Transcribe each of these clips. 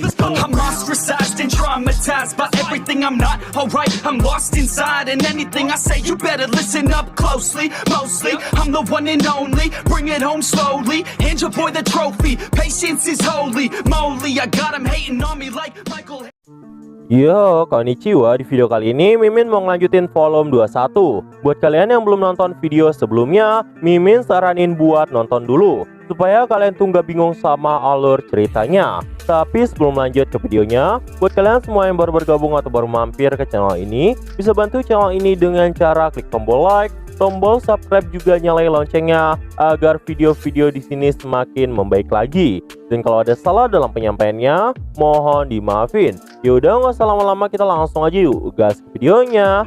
I'm ostracized and traumatized by everything. I'm not alright, I'm lost inside. And anything I say, you better listen up closely. Mostly, I'm the one and only. Bring it home slowly. Hand your boy the trophy. Patience is holy moly. I got him hating on me like Michael. Yo, konnichiwa. Di video kali ini Mimin mau ngelanjutin volume 21. Buat kalian yang belum nonton video sebelumnya, Mimin saranin buat nonton dulu supaya kalian tuh nggak bingung sama alur ceritanya. Tapi sebelum lanjut ke videonya, buat kalian semua yang baru bergabung atau baru mampir ke channel ini, bisa bantu channel ini dengan cara klik tombol like, tombol subscribe, juga nyalain loncengnya agar video-video di sini semakin membaik lagi. Dan kalau ada salah dalam penyampaiannya, mohon dimaafin. Yaudah, nggak usah lama-lama, kita langsung aja yuk gas ke videonya.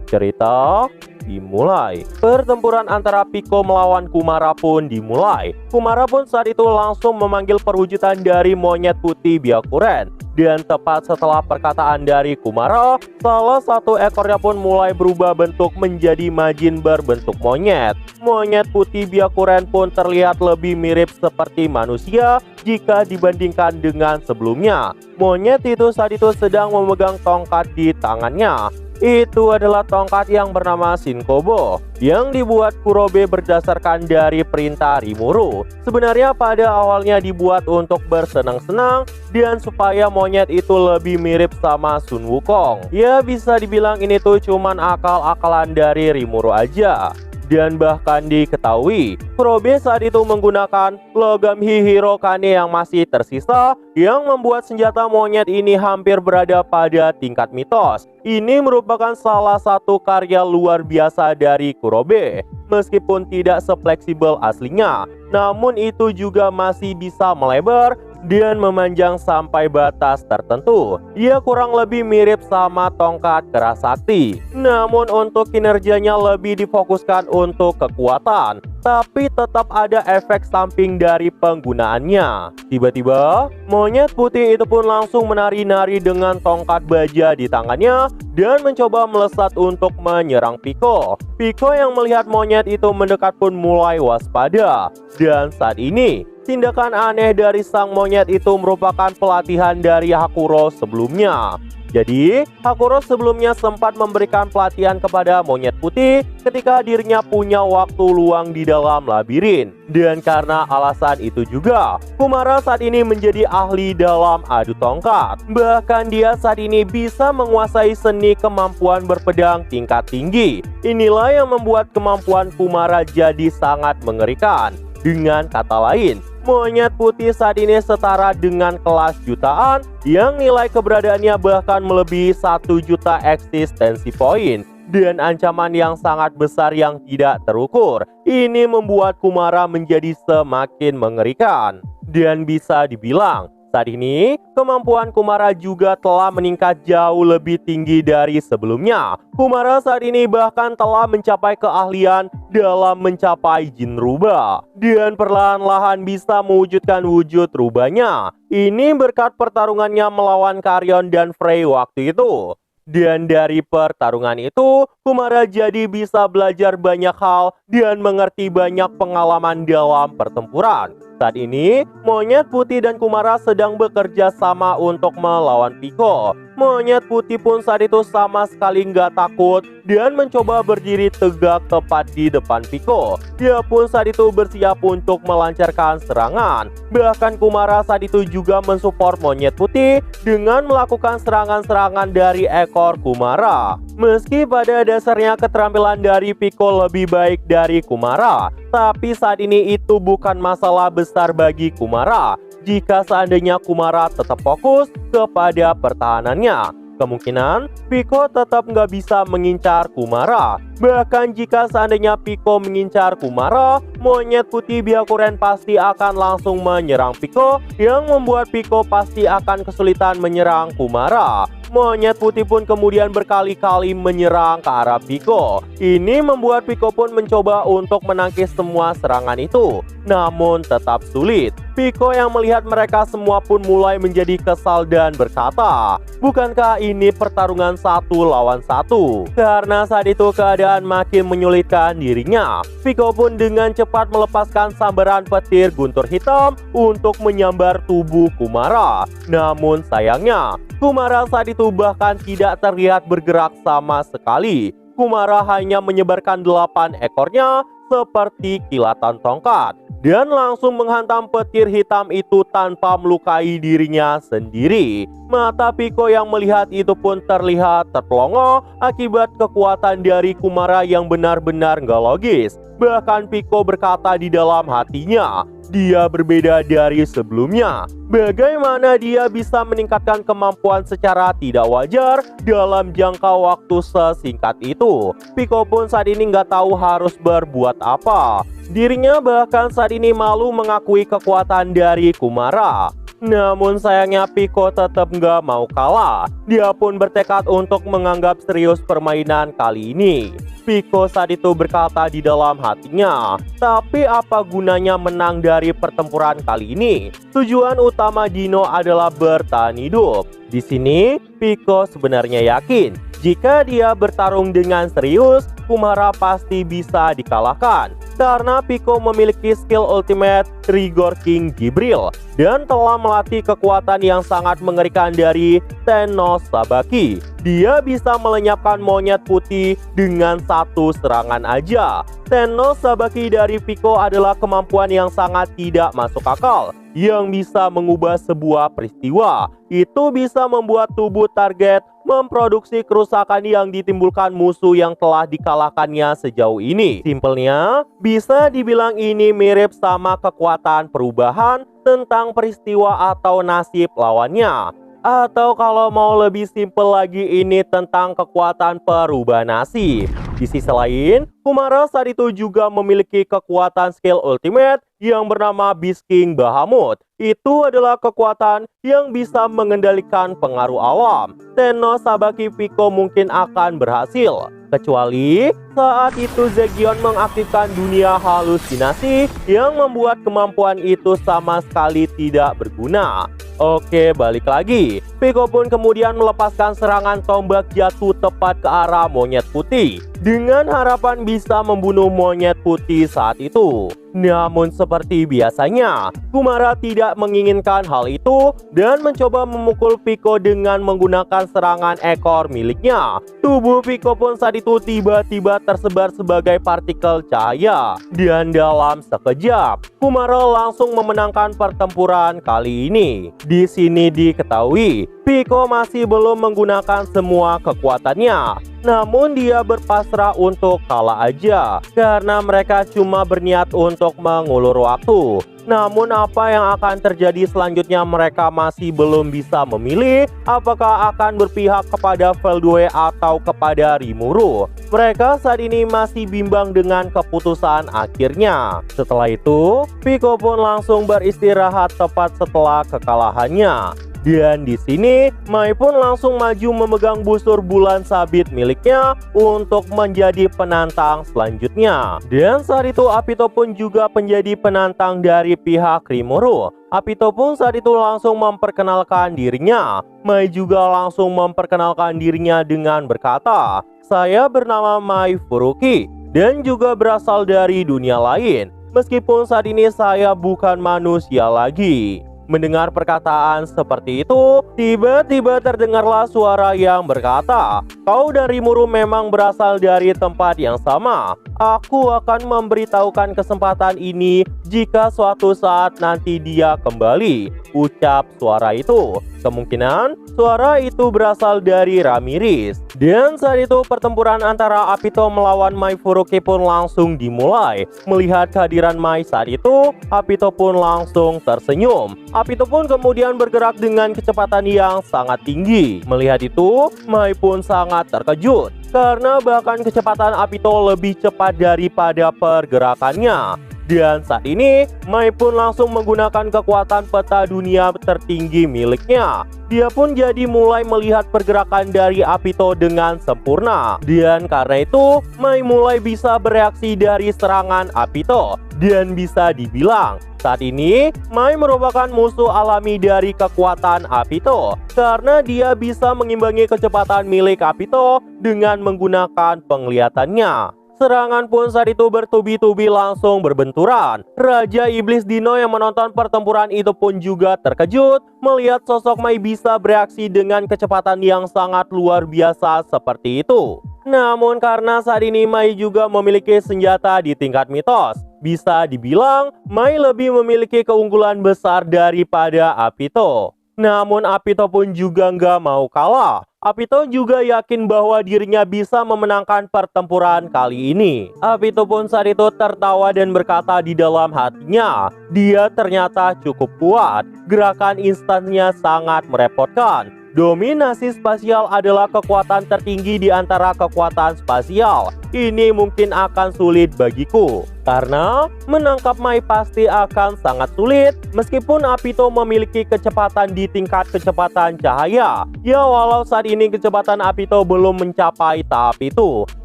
Cerita dimulai. Pertempuran antara Pico melawan Kumara pun dimulai. Kumara pun saat itu langsung memanggil perwujudan dari monyet putih Byakuren. Dan tepat setelah perkataan dari Kumara, salah satu ekornya pun mulai berubah bentuk menjadi Majin berbentuk monyet. Monyet putih Byakuren pun terlihat lebih mirip seperti manusia jika dibandingkan dengan sebelumnya. Monyet itu saat itu sedang memegang tongkat di tangannya. Itu adalah tongkat yang bernama Shinkobo yang dibuat Kurobe berdasarkan dari perintah Rimuru. Sebenarnya pada awalnya dibuat untuk bersenang-senang dan supaya monyet itu lebih mirip sama Sun Wukong. Ya, bisa dibilang ini tuh cuman akal-akalan dari Rimuru aja. Dan bahkan diketahui, Kurobe saat itu menggunakan logam Hihiro Kane yang masih tersisa yang membuat senjata monyet ini hampir berada pada tingkat mitos. Ini merupakan salah satu karya luar biasa dari Kurobe. Meskipun tidak sefleksibel aslinya, namun itu juga masih bisa melebar dan memanjang sampai batas tertentu. Ia kurang lebih mirip sama tongkat Kerasakti, namun untuk kinerjanya lebih difokuskan untuk kekuatan, tapi tetap ada efek samping dari penggunaannya. Tiba-tiba, monyet putih itu pun langsung menari-nari dengan tongkat baja di tangannya dan mencoba melesat untuk menyerang Pico. Pico yang melihat monyet itu mendekat pun mulai waspada. Dan saat ini, tindakan aneh dari sang monyet itu merupakan pelatihan dari Hakuro sebelumnya. Jadi, Hakuro sebelumnya sempat memberikan pelatihan kepada monyet putih ketika dirinya punya waktu luang di dalam labirin. Dan karena alasan itu juga, Kumara saat ini menjadi ahli dalam adu tongkat. Bahkan dia saat ini bisa menguasai seni kemampuan berpedang tingkat tinggi. Inilah yang membuat kemampuan Kumara jadi sangat mengerikan. Dengan kata lain, monyet putih saat ini setara dengan kelas jutaan yang nilai keberadaannya bahkan melebihi 1 juta eksistensi poin dan ancaman yang sangat besar yang tidak terukur. Ini membuat Kumara menjadi semakin mengerikan. Dan bisa dibilang, saat ini, kemampuan Kumara juga telah meningkat jauh lebih tinggi dari sebelumnya. Kumara saat ini bahkan telah mencapai keahlian dalam mencapai jin rubah. Dan perlahan-lahan bisa mewujudkan wujud rubahnya. Ini berkat pertarungannya melawan Karyon dan Frey waktu itu. Dan dari pertarungan itu, Kumara jadi bisa belajar banyak hal dan mengerti banyak pengalaman dalam pertempuran. Saat ini, monyet putih dan Kumara sedang bekerja sama untuk melawan Pico. Monyet putih pun saat itu sama sekali nggak takut dan mencoba berdiri tegak tepat di depan Pico. Dia pun saat itu bersiap untuk melancarkan serangan. Bahkan Kumara saat itu juga mensupport monyet putih dengan melakukan serangan-serangan dari ekor Kumara. Meski pada dasarnya keterampilan dari Pico lebih baik dari Kumara, tapi saat ini itu bukan masalah besar bagi Kumara. Jika seandainya Kumara tetap fokus kepada pertahanannya, kemungkinan Pico tetap nggak bisa mengincar Kumara. Bahkan jika seandainya Pico mengincar Kumara, monyet putih Byakuren pasti akan langsung menyerang Pico, yang membuat Pico pasti akan kesulitan menyerang Kumara. Monyet putih pun kemudian berkali-kali menyerang ke arah Pico. Ini membuat Pico pun mencoba untuk menangkis semua serangan itu, namun tetap sulit. Pico yang melihat mereka semua pun mulai menjadi kesal dan berkata, "Bukankah ini pertarungan 1 lawan 1?" Karena saat itu keadaan keadaan makin menyulitkan dirinya, Pico pun dengan cepat melepaskan sambaran petir guntur hitam untuk menyambar tubuh Kumara. Namun sayangnya, Kumara saat itu bahkan tidak terlihat bergerak sama sekali. Kumara hanya menyebarkan 8 ekornya seperti kilatan tongkat dan langsung menghantam petir hitam itu tanpa melukai dirinya sendiri. Mata Pico yang melihat itu pun terlihat terpelongo akibat kekuatan dari Kumara yang benar-benar nggak logis. Bahkan Pico berkata di dalam hatinya, dia berbeda dari sebelumnya. Bagaimana dia bisa meningkatkan kemampuan secara tidak wajar dalam jangka waktu sesingkat itu? Pico pun saat ini nggak tahu harus berbuat apa. Dirinya bahkan saat ini malu mengakui kekuatan dari Kumara. Namun sayangnya Pico tetap nggak mau kalah. Dia pun bertekad untuk menganggap serius permainan kali ini. Pico saat itu berkata di dalam hatinya, tapi apa gunanya menang dari pertempuran kali ini? Tujuan utama Dino adalah bertahan hidup. Di sini Pico sebenarnya yakin jika dia bertarung dengan serius, Kumara pasti bisa dikalahkan. Karena Pico memiliki skill ultimate Rigor King Gibril dan telah melatih kekuatan yang sangat mengerikan dari Tenno Sabaki. Dia bisa melenyapkan monyet putih dengan satu serangan aja. Tenno Sabaki dari Pico adalah kemampuan yang sangat tidak masuk akal, yang bisa mengubah sebuah peristiwa. Itu bisa membuat tubuh target memproduksi kerusakan yang ditimbulkan musuh yang telah dikalahkannya sejauh ini. Simpelnya, bisa dibilang ini mirip sama kekuatan perubahan tentang peristiwa atau nasib lawannya. Atau kalau mau lebih simpel lagi, ini tentang kekuatan perubahan nasib. Di sisi lain, Kumara saat itu juga memiliki kekuatan skill ultimate yang bernama Beast King Bahamut. Itu adalah kekuatan yang bisa mengendalikan pengaruh alam. Tenno Sabaki Pico mungkin akan berhasil, kecuali saat itu Zegion mengaktifkan dunia halusinasi yang membuat kemampuan itu sama sekali tidak berguna. Oke, balik lagi. Pico pun kemudian melepaskan serangan tombak jatuh tepat ke arah monyet putih dengan harapan bisa membunuh monyet putih saat itu. Namun seperti biasanya, Kumara tidak menginginkan hal itu dan mencoba memukul Pico dengan menggunakan serangan ekor miliknya. Tubuh Pico pun saat itu tiba-tiba tersebar sebagai partikel cahaya. Dan dalam sekejap, Kumara langsung memenangkan pertempuran kali ini. Di sini diketahui, Pico masih belum menggunakan semua kekuatannya. Namun dia berpasrah untuk kalah aja, karena mereka cuma berniat untuk mengulur waktu. Namun apa yang akan terjadi selanjutnya mereka masih belum bisa memilih apakah akan berpihak kepada Veldue atau kepada Rimuru. Mereka saat ini masih bimbang dengan keputusan akhirnya. Setelah itu, Pico pun langsung beristirahat tepat setelah kekalahannya. Dan di sini, Mai pun langsung maju memegang busur bulan sabit miliknya untuk menjadi penantang selanjutnya. Dan saat itu Apito pun juga menjadi penantang dari pihak Rimuru. Apito pun saat itu langsung memperkenalkan dirinya. Mai juga langsung memperkenalkan dirinya dengan berkata, "Saya bernama Mai Furuki dan juga berasal dari dunia lain. Meskipun saat ini saya bukan manusia lagi." Mendengar perkataan seperti itu, tiba-tiba terdengarlah suara yang berkata, "Kau dan Rimuru memang berasal dari tempat yang sama. Aku akan memberitahukan kesempatan ini jika suatu saat nanti dia kembali," ucap suara itu. Kemungkinan suara itu berasal dari Ramirez. Dan saat itu pertempuran antara Apito melawan Mai Furuki pun langsung dimulai. Melihat kehadiran Mai saat itu, Apito pun langsung tersenyum. Apito pun kemudian bergerak dengan kecepatan yang sangat tinggi. Melihat itu, Mai pun sangat terkejut karena bahkan kecepatan Apito lebih cepat daripada pergerakannya. Dan saat ini, Mai pun langsung menggunakan kekuatan peta dunia tertinggi miliknya. Dia pun jadi mulai melihat pergerakan dari Apito dengan sempurna. Dan karena itu, Mai mulai bisa bereaksi dari serangan Apito. Dan bisa dibilang, saat ini Mai merupakan musuh alami dari kekuatan Apito karena dia bisa mengimbangi kecepatan milik Apito dengan menggunakan penglihatannya. Serangan pun saat itu bertubi-tubi langsung berbenturan. Raja Iblis Dino yang menonton pertempuran itu pun juga terkejut melihat sosok Mai bisa bereaksi dengan kecepatan yang sangat luar biasa seperti itu. Namun karena saat ini Mai juga memiliki senjata di tingkat mitos, bisa dibilang Mai lebih memiliki keunggulan besar daripada Apito. Namun Apito pun juga nggak mau kalah. Apito juga yakin bahwa dirinya bisa memenangkan pertempuran kali ini. Apito pun saat itu tertawa dan berkata di dalam hatinya, dia ternyata cukup kuat. Gerakan instannya sangat merepotkan. Dominasi spasial adalah kekuatan tertinggi di antara kekuatan spasial. Ini mungkin akan sulit bagiku, karena menangkap Mai pasti akan sangat sulit meskipun Apito memiliki kecepatan di tingkat kecepatan cahaya. Ya, walau saat ini kecepatan Apito belum mencapai tahap itu,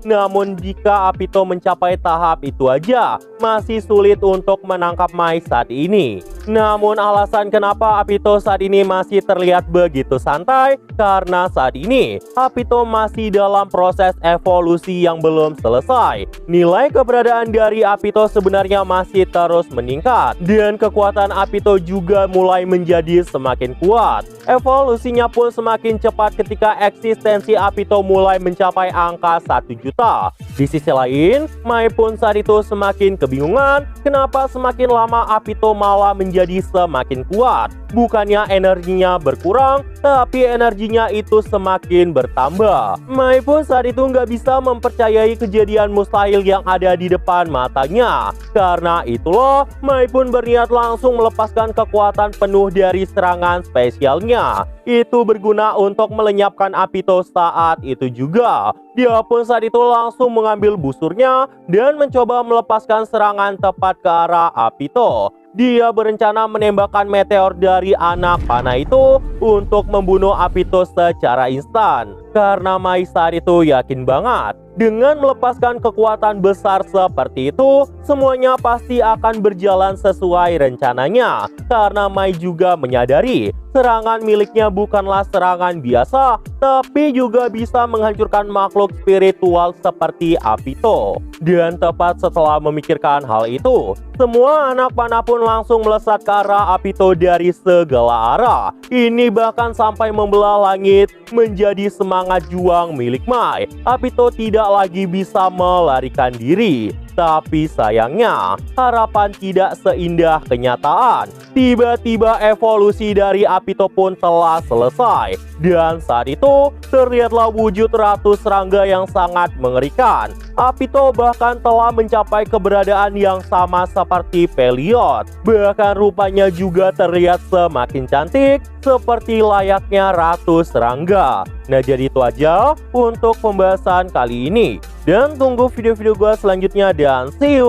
namun jika Apito mencapai tahap itu aja, masih sulit untuk menangkap Mai saat ini. Namun alasan kenapa Apito saat ini masih terlihat begitu santai, karena saat ini Apito masih dalam proses evolusi yang belum selesai. Nilai keberadaan dari Apito sebenarnya masih terus meningkat, dan kekuatan Apito juga mulai menjadi semakin kuat. Evolusinya pun semakin cepat ketika eksistensi Apito mulai mencapai angka 1 juta. Di sisi lain, Mai pun saat itu semakin kebingungan kenapa semakin lama Apito malah menjadi semakin kuat. Bukannya energinya berkurang, tapi energinya itu semakin bertambah. Mai pun saat itu nggak bisa mempercayai kejadian mustahil yang ada di depan matanya. Karena itulah, Mai pun berniat langsung melepaskan kekuatan penuh dari serangan spesialnya. Itu berguna untuk melenyapkan Apito saat itu juga. Dia pun saat itu langsung mengambil busurnya dan mencoba melepaskan serangan tepat ke arah Apito. Dia berencana menembakkan meteor dari anak panah itu untuk membunuh Apito secara instan. Karena Mai saat itu yakin banget, dengan melepaskan kekuatan besar seperti itu, semuanya pasti akan berjalan sesuai rencananya. Karena Mai juga menyadari, serangan miliknya bukanlah serangan biasa, tapi juga bisa menghancurkan makhluk spiritual seperti Apito. Dan tepat setelah memikirkan hal itu, semua anak panah pun langsung melesat ke arah Apito dari segala arah. Ini bahkan sampai membelah langit menjadi semangat juang milik Mai. Apito tidak lagi bisa melarikan diri. Tapi sayangnya, harapan tidak seindah kenyataan. Tiba-tiba evolusi dari Apito pun telah selesai. Dan saat itu, terlihatlah wujud Ratu Serangga yang sangat mengerikan. Apito bahkan telah mencapai keberadaan yang sama seperti Peliot. Bahkan rupanya juga terlihat semakin cantik, seperti layaknya Ratu Serangga. Nah, jadi itu aja untuk pembahasan kali ini. Dan tunggu video-video gue selanjutnya dan see you!